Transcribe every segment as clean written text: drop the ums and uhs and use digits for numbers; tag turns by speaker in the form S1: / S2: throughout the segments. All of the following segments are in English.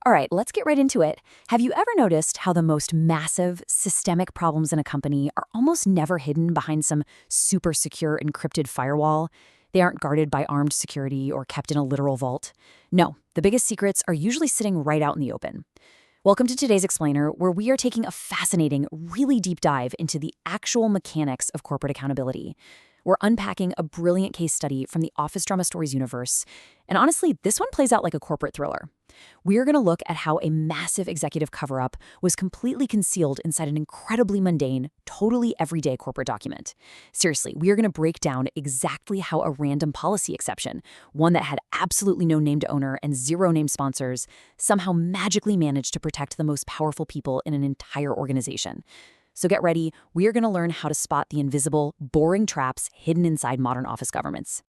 S1: All right, let's get right into it. Have you ever noticed how the most massive, systemic problems in a company are almost never hidden behind some super secure encrypted firewall? They aren't guarded by armed security or kept in a literal vault. No, the biggest secrets are usually sitting right out in the open. Welcome to today's Explainer, where we are taking a fascinating, really deep dive into the actual mechanics of corporate accountability. We're unpacking a brilliant case study from the Office Drama Stories universe. And honestly, this one plays out like a corporate thriller. We're going to look at how a massive executive cover-up was completely concealed inside an incredibly mundane, totally everyday corporate document. Seriously, we are going to break down exactly how a random policy exception, one that had absolutely no named owner and zero named sponsors, somehow magically managed to protect the most powerful people in an entire organization. So get ready, we are going to learn how to spot the invisible, boring traps hidden inside modern office governments.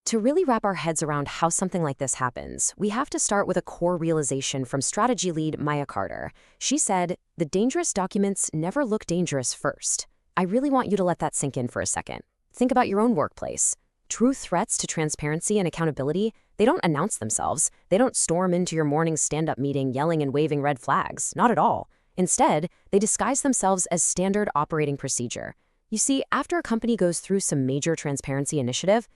S2: To really wrap our heads around how something like this happens, we have to start with a core realization from strategy lead Maya Carter. She said, "The dangerous documents never look dangerous first." I really want you to let that sink in for a second. Think about your own workplace. True threats to transparency and accountability, they don't announce themselves. They don't storm into your morning stand-up meeting yelling and waving red flags. Not at all. Instead, they disguise themselves as standard operating procedure. You see, after a company goes through some major transparency initiative,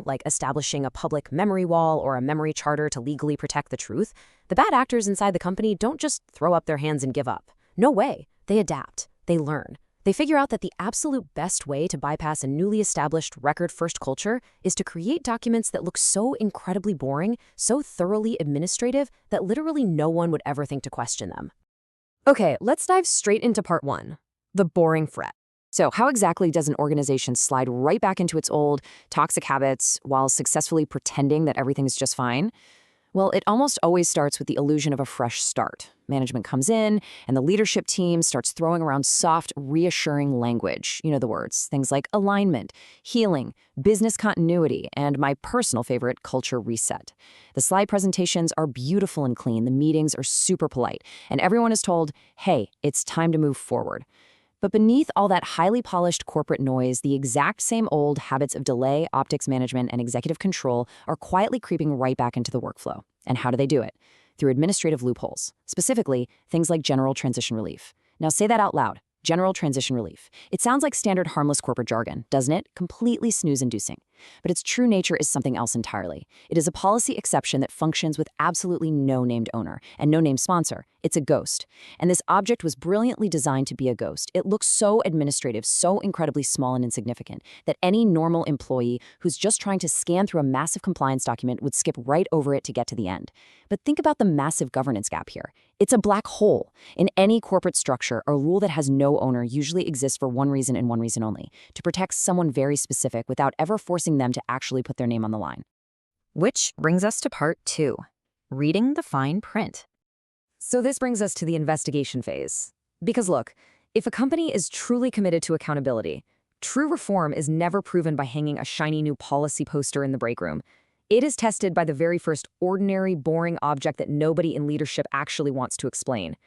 S2: like establishing a public memory wall or a memory charter to legally protect the truth, the bad actors inside the company don't just throw up their hands and give up. No way. They adapt. They learn. They figure out that the absolute best way to bypass a newly established record-first culture is to create documents that look so incredibly boring, so thoroughly administrative, that literally no one would ever think to question them.
S3: Okay, let's dive straight into part one, the boring threat. So how exactly does an organization slide right back into its old, toxic habits while successfully pretending that everything's just fine? Well, it almost always starts with the illusion of a fresh start. Management comes in, and the leadership team starts throwing around soft, reassuring language. You know the words, things like alignment, healing, business continuity, and my personal favorite, culture reset. The slide presentations are beautiful and clean, the meetings are super polite, and everyone is told, hey, it's time to move forward. But beneath all that highly polished corporate noise, the exact same old habits of delay, optics management, and executive control are quietly creeping right back into the workflow. And how do they do it? Through administrative loopholes, specifically things like general transition relief. Now say that out loud. General transition relief. It sounds like standard harmless corporate jargon, doesn't it? Completely snooze-inducing. But its true nature is something else entirely. It is a policy exception that functions with absolutely no named owner and no named sponsor. It's a ghost. And this object was brilliantly designed to be a ghost. It looks so administrative, so incredibly small and insignificant, that any normal employee who's just trying to scan through a massive compliance document would skip right over it to get to the end. But think about the massive governance gap here. It's a black hole. In any corporate structure, a rule that has no owner usually exists for one reason and one reason only, to protect someone very specific without ever forcing them to actually put their name on the line.
S2: Which brings us to part two, reading the fine print.
S3: So this brings us to the investigation phase. Because look, if a company is truly committed to accountability, true reform is never proven by hanging a shiny new policy poster in the break room. It is tested by the very first ordinary, boring object that nobody in leadership actually wants to explain.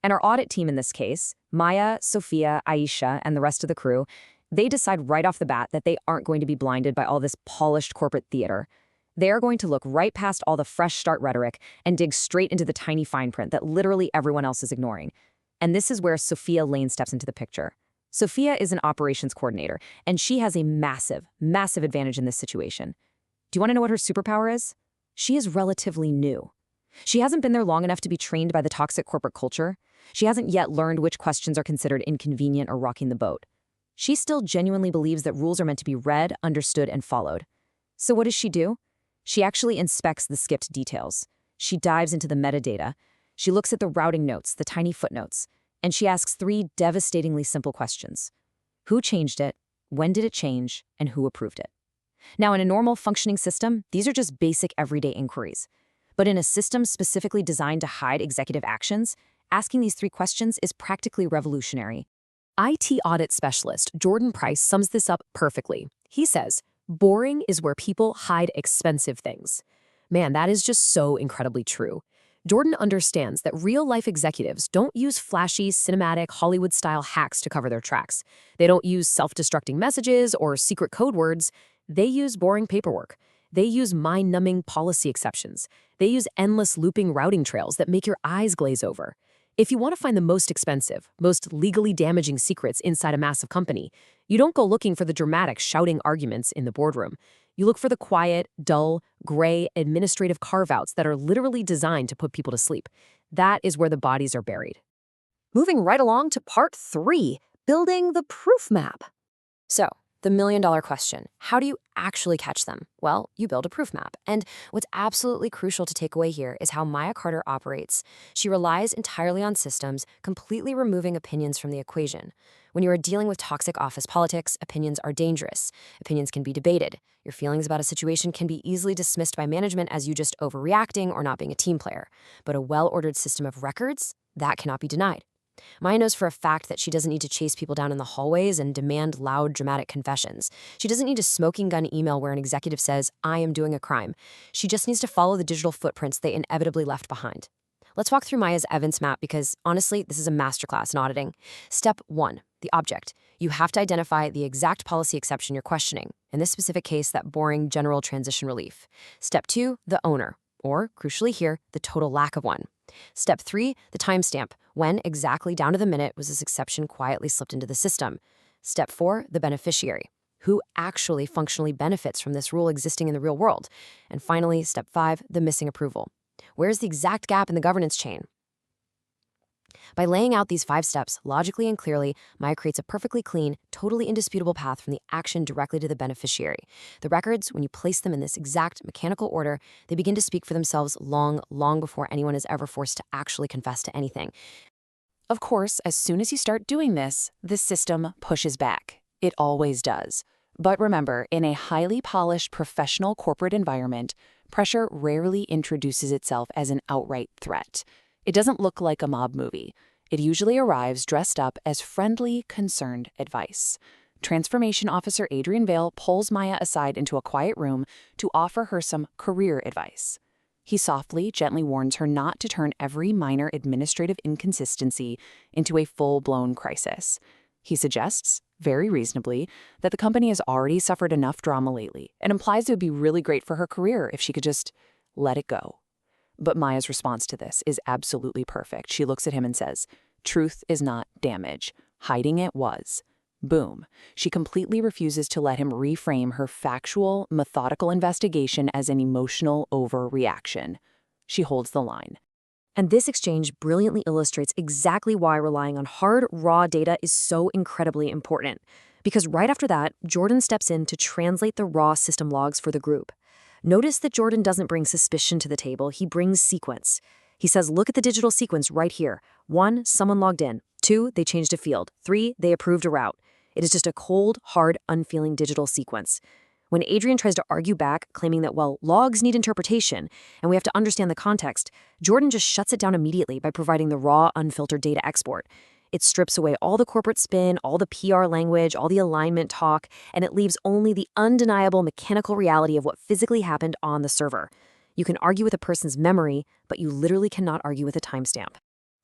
S3: And our audit team in this case, Maya, Sofia, Aisha, and the rest of the crew, they decide right off the bat that they aren't going to be blinded by all this polished corporate theater. They are going to look right past all the fresh start rhetoric and dig straight into the tiny fine print that literally everyone else is ignoring. And this is where Sofia Lane steps into the picture. Sofia is an operations coordinator, and she has a massive, massive advantage in this situation. Do you want to know what her superpower is? She is relatively new. She hasn't been there long enough to be trained by the toxic corporate culture. She hasn't yet learned which questions are considered inconvenient or rocking the boat. She still genuinely believes that rules are meant to be read, understood, and followed. So what does she do? She actually inspects the skipped details. She dives into the metadata. She looks at the routing notes, the tiny footnotes, and she asks three devastatingly simple questions. Who changed it? When did it change? And who approved it? Now, in a normal functioning system, these are just basic everyday inquiries. But in a system specifically designed to hide executive actions, asking these three questions is practically revolutionary.
S1: IT audit specialist Jordan Price sums this up perfectly. He says, boring is where people hide expensive things. Man, that is just so incredibly true. Jordan understands that real-life executives don't use flashy, cinematic, Hollywood-style hacks to cover their tracks. They don't use self-destructing messages or secret code words. They use boring paperwork.
S2: They use mind-numbing policy exceptions. They use endless looping routing trails that make your eyes glaze over. If you want to find the most expensive, most legally damaging secrets inside a massive company, you don't go looking for the dramatic shouting arguments in the boardroom. You look for the quiet, dull, gray, administrative carve-outs that are literally designed to put people to sleep. That is where the bodies are buried.
S3: Moving right along to part 3, building the proof map. So, the million-dollar question, how do you actually catch them? Well, you build a proof map. And what's absolutely crucial to take away here is how Maya Carter operates. She relies entirely on systems, completely removing opinions from the equation. When you are dealing with toxic office politics, opinions are dangerous. Opinions can be debated. Your feelings about a situation can be easily dismissed by management as you just overreacting or not being a team player. But a well-ordered system of records, that cannot be denied. Maya knows for a fact that she doesn't need to chase people down in the hallways and demand loud, dramatic confessions. She doesn't need a smoking gun email where an executive says, "I am doing a crime." She just needs to follow the digital footprints they inevitably left behind. Let's walk through Maya's evidence map because, honestly, this is a masterclass in auditing. Step 1, the object. You have to identify the exact policy exception you're questioning. In this specific case, that boring general transition relief. Step 2, the owner, or, crucially here, the total lack of one. Step 3, the timestamp. When exactly down to the minute was this exception quietly slipped into the system? Step 4, the beneficiary. Who actually functionally benefits from this rule existing in the real world? And finally, step 5, the missing approval. Where's the exact gap in the governance chain? By laying out these 5 steps logically and clearly, Maya creates a perfectly clean, totally indisputable path from the action directly to the beneficiary. The records, when you place them in this exact mechanical order, they begin to speak for themselves long before anyone is ever forced to actually confess to anything.
S1: Of course, as soon as you start doing this, the system pushes back. It always does. But remember, in a highly polished professional corporate environment, pressure rarely introduces itself as an outright threat. It doesn't look like a mob movie. It usually arrives dressed up as friendly, concerned advice. Transformation Officer Adrian Vale pulls Maya aside into a quiet room to offer her some career advice. He softly, gently warns her not to turn every minor administrative inconsistency into a full-blown crisis. He suggests, very reasonably, that the company has already suffered enough drama lately and implies it would be really great for her career if she could just let it go. But Maya's response to this is absolutely perfect. She looks at him and says, "Truth is not damage. Hiding it was." Boom. She completely refuses to let him reframe her factual, methodical investigation as an emotional overreaction. She holds the line.
S3: And this exchange brilliantly illustrates exactly why relying on hard, raw data is so incredibly important. Because right after that, Jordan steps in to translate the raw system logs for the group. Notice that Jordan doesn't bring suspicion to the table, he brings sequence. He says, look at the digital sequence right here. 1, someone logged in. 2, they changed a field. 3, they approved a route. It is just a cold, hard, unfeeling digital sequence. When Adrian tries to argue back, claiming that, well, logs need interpretation, and we have to understand the context, Jordan just shuts it down immediately by providing the raw, unfiltered data export. It strips away all the corporate spin, all the PR language, all the alignment talk, and it leaves only the undeniable mechanical reality of what physically happened on the server. You can argue with a person's memory, but you literally cannot argue with a timestamp.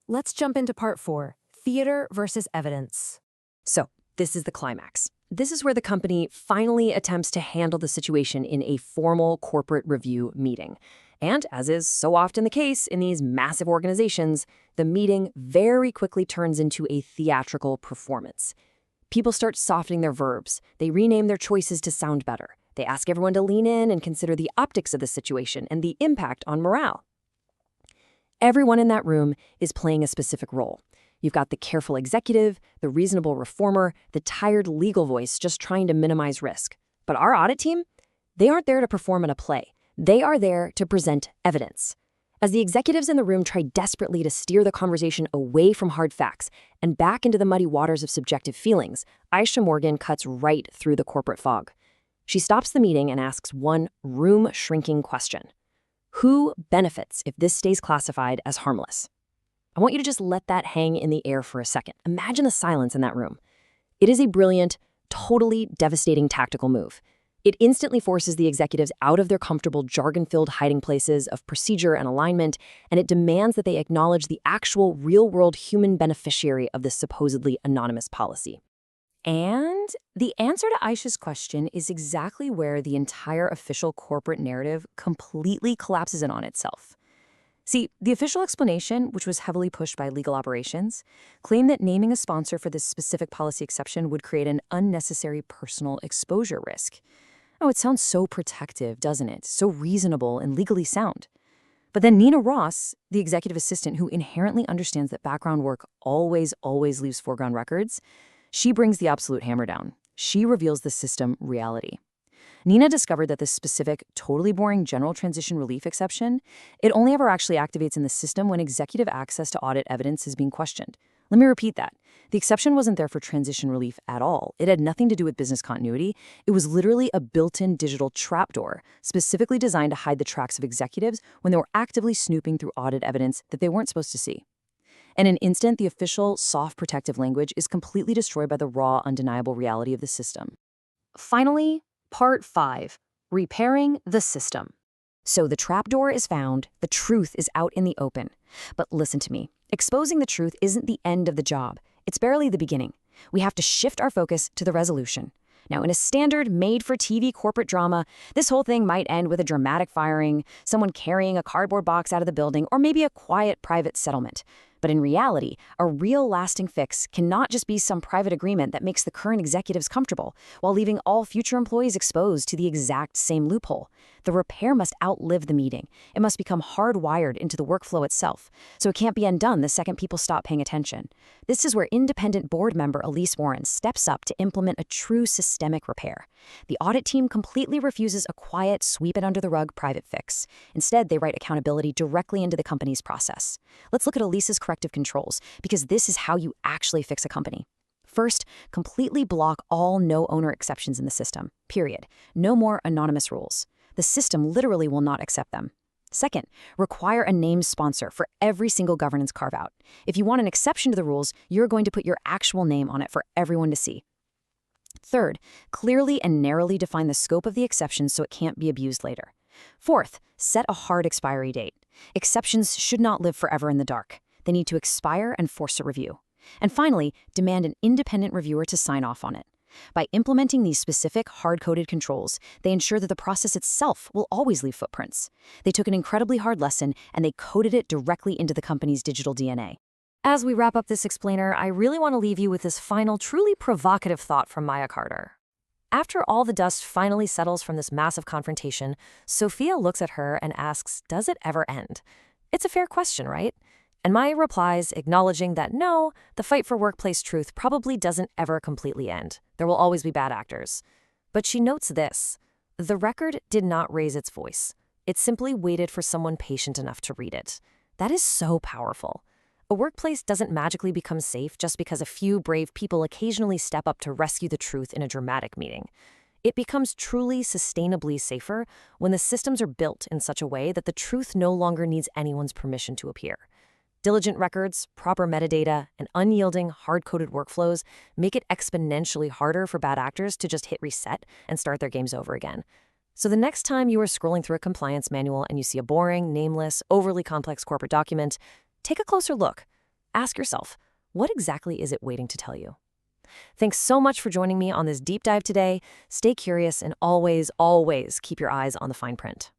S2: Let's jump into part 4, theater versus evidence. So, this is the climax. This is where the company finally attempts to handle the situation in a formal corporate review meeting. And as is so often the case in these massive organizations, the meeting very quickly turns into a theatrical performance. People start softening their verbs. They rename their choices to sound better. They ask everyone to lean in and consider the optics of the situation and the impact on morale. Everyone in that room is playing a specific role. You've got the careful executive, the reasonable reformer, the tired legal voice just trying to minimize risk. But our audit team, they aren't there to perform in a play. They are there to present evidence. As the executives in the room try desperately to steer the conversation away from hard facts and back into the muddy waters of subjective feelings, Aisha Morgan cuts right through the corporate fog. She stops the meeting and asks one room-shrinking question. Who benefits if this stays classified as harmless? I want you to just let that hang in the air for a second. Imagine the silence in that room. It is a brilliant, totally devastating tactical move. It instantly forces the executives out of their comfortable jargon-filled hiding places of procedure and alignment, and it demands that they acknowledge the actual real-world human beneficiary of this supposedly anonymous policy.
S1: And the answer to Aisha's question is exactly where the entire official corporate narrative completely collapses in on itself. See, the official explanation, which was heavily pushed by legal operations, claimed that naming a sponsor for this specific policy exception would create an unnecessary personal exposure risk. Oh, it sounds so protective, doesn't it? So reasonable and legally sound. But then Nina Ross, the executive assistant who inherently understands that background work always leaves foreground records, she brings the absolute hammer down. She reveals the system reality. Nina discovered that this specific, totally boring general transition relief exception, it only ever actually activates in the system when executive access to audit evidence is being questioned. Let me repeat that. The exception wasn't there for transition relief at all. It had nothing to do with business continuity. It was literally a built-in digital trapdoor, specifically designed to hide the tracks of executives when they were actively snooping through audit evidence that they weren't supposed to see. In an instant, the official, soft protective language is completely destroyed by the raw, undeniable reality of the system.
S3: Finally, Part 5. Repairing the system. So the trapdoor is found, the truth is out in the open. But listen to me. Exposing the truth isn't the end of the job. It's barely the beginning. We have to shift our focus to the resolution. Now, in a standard made-for-TV corporate drama, this whole thing might end with a dramatic firing, someone carrying a cardboard box out of the building, or maybe a quiet private settlement. But in reality, a real lasting fix cannot just be some private agreement that makes the current executives comfortable, while leaving all future employees exposed to the exact same loophole. The repair must outlive the meeting. It must become hardwired into the workflow itself, so it can't be undone the second people stop paying attention. This is where independent board member Elise Warren steps up to implement a true systemic repair. The audit team completely refuses a quiet, sweep-it-under-the-rug private fix. Instead, they write accountability directly into the company's process. Let's look at Elise's corrective controls, because this is how you actually fix a company. First, completely block all no-owner exceptions in the system, period. No more anonymous rules. The system literally will not accept them. Second, require a named sponsor for every single governance carve-out. If you want an exception to the rules, you're going to put your actual name on it for everyone to see. Third, clearly and narrowly define the scope of the exception so it can't be abused later. Fourth, set a hard expiry date. Exceptions should not live forever in the dark. They need to expire and force a review. And finally, demand an independent reviewer to sign off on it. By implementing these specific, hard-coded controls, they ensure that the process itself will always leave footprints. They took an incredibly hard lesson and they coded it directly into the company's digital DNA. As we wrap up this explainer, I really want to leave you with this final, truly provocative thought from Maya Carter. After all the dust finally settles from this massive confrontation, Sofia looks at her and asks, does it ever end? It's a fair question, right? And Maya replies, acknowledging that no, the fight for workplace truth probably doesn't ever completely end. There will always be bad actors. But she notes this: the record did not raise its voice. It simply waited for someone patient enough to read it. That is so powerful. A workplace doesn't magically become safe just because a few brave people occasionally step up to rescue the truth in a dramatic meeting. It becomes truly, sustainably safer when the systems are built in such a way that the truth no longer needs anyone's permission to appear. Diligent records, proper metadata, and unyielding, hard-coded workflows make it exponentially harder for bad actors to just hit reset and start their games over again. So the next time you are scrolling through a compliance manual and you see a boring, nameless, overly complex corporate document, take a closer look. Ask yourself, what exactly is it waiting to tell you? Thanks so much for joining me on this deep dive today. Stay curious and always keep your eyes on the fine print.